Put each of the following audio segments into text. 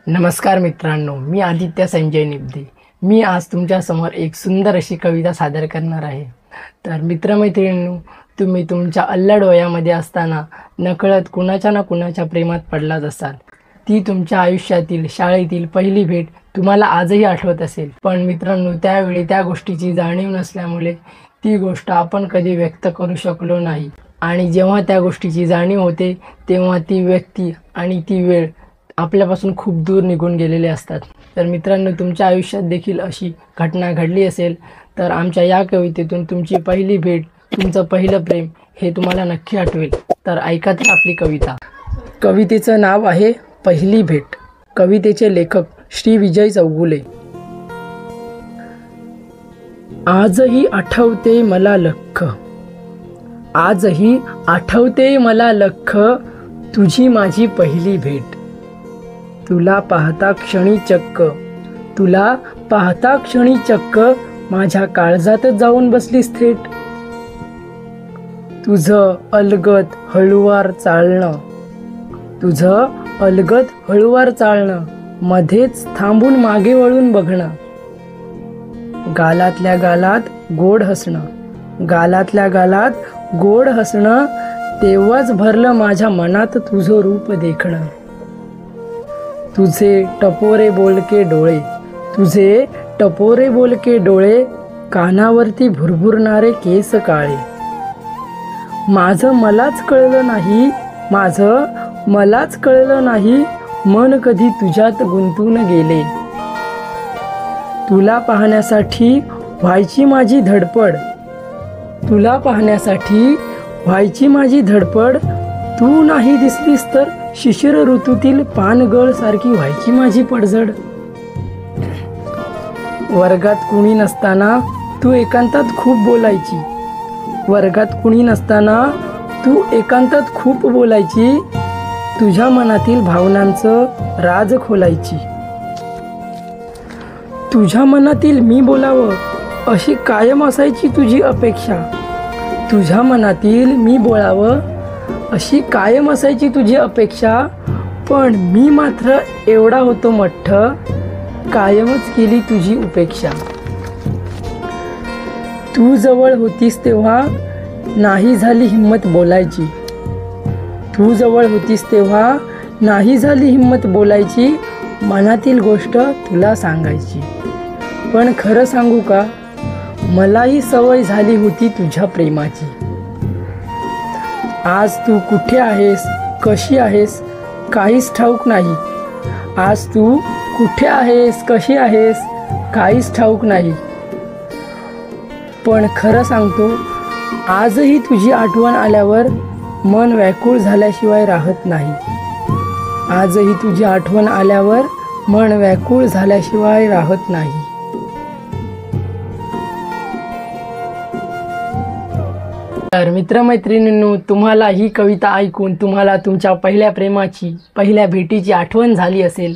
नमस्कार मित्रांनो, मी आदित्य संजय निब्दे। मी आज तुमच्यासमोर एक सुंदर अशी कविता सादर करणार आहे। तर मित्रमैत्रिणींनो, तुम्ही तुमच्या अल्लड वयामध्ये असताना नकळत कुणाच्या ना कुणाच्या प्रेमात पडलाच असाल। ती तुमच्या आयुष्यातील शाळेतील पहिली भेट तुम्हाला आजही आठवत असेल। पण मित्रांनो, त्यावेळी त्या गोष्टीची जाणीव नसल्यामुळे ती गोष्ट आपण कधी व्यक्त करू शकलो नाही। आणि जेव्हा त्या गोष्टीची जाणीव होते तेव्हा ती व्यक्ती आणि ती वेळ आपल्यापासून खूप दूर निघून गेलेले असतात। तर मित्रांनो, तुमच्या आयुष्यात देखील अशी घटना घडली असेल तर आमच्या या कवितेतून तुमची पहिली भेट, तुमचं पहिलं प्रेम हे तुम्हाला नक्की आठवेल। तर ऐका तर आपली कविता। कवितेचं नाव आहे पहिली भेट। कवितेचे लेखक श्री विजय चौगुले। आजही आठवते मला लख, आजही आठवते मला लख, तुझी माझी पहिली भेट। तुला पाहता क्षणी चक्क, तुला पाहता क्षणी चक्क, माझ्या काळजातच जाऊन बसलीस थेट। तुझं अलगद हळुवार चालणं, तुझं अलगद हळुवार चालणं, मध्येच थांबून मागे वळून बघणं। गालातल्या गालात गोड हसणं, गालातल्या गालात गोड हसणं, तेव्हाच भरलं माझ्या मनात तुझं रूप देखणं। तुझे टपोरे बोलके डोळे, तुझे टपोरे बोलके डोळे, कानावरती भुरभुरणारे केस काळे। माझं मलाच कळलं नाही, माझं मलाच कळलं नाही, मन कधी तुझ्यात गुंतून गेले। तुला पाहण्यासाठी व्हायची माझी धडपड, तुला पाहण्यासाठी व्हायची माझी धडपड, तू नाही दिसलीस तर शिशिर ऋतूतील पानगळ सारखी व्हायची माझी पडझड। वर्गात कुणी नसताना तू एकांतात खूप बोलायची, वर्गात कुणी नसताना तू एकांतात खूप बोलायची, तुझ्या मनातील भावनांचं राज खोलायची। तुझ्या मनातील मी बोलावं अशी कायम असायची तुझी अपेक्षा, तुझ्या मनातील मी बोलावं अशी कायम असायची तुझी अपेक्षा, पण मी मात्र एवढा होतो मठ्ठ, कायमच केली तुझी उपेक्षा। तू जवळ होतीस तेव्हा नाही झाली हिम्मत बोलायची, तू जवळ होतीस तेव्हा नाही झाली हिम्मत बोलायची, मनातील गोष्ट तुला सांगायची। पण खरं सांगू का, मलाही सवय झाली होती तुझ्या प्रेमाची। आज तू कुठे आहेस, कशी आहेस, काहीच ठाऊक नाही। आज तू कुठे आहेस, कशी आहेस, काहीच ठाऊक नाही। पण खरं सांगतो, आजही तुझी आठवण आल्यावर मन व्याकुळ झाल्याशिवाय राहत नाही। आजही तुझी आठवण आल्यावर मन व्याकुळ झाल्याशिवाय राहत नाही। तर मित्रमैत्रिणींनो, तुम्हाला ही कविता ऐकून तुम्हाला तुमच्या पहिल्या प्रेमाची, पहिल्या भेटीची आठवण झाली असेल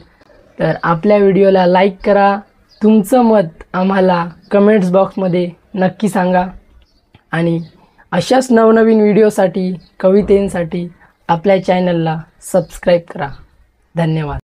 तर आपल्या व्हिडिओला लाईक करा। तुमचं मत आम्हाला कमेंट्स बॉक्समध्ये नक्की सांगा आणि अशाच नवनवीन व्हिडिओसाठी, कवितेंसाठी आपल्या चॅनलला सबस्क्राईब करा। धन्यवाद।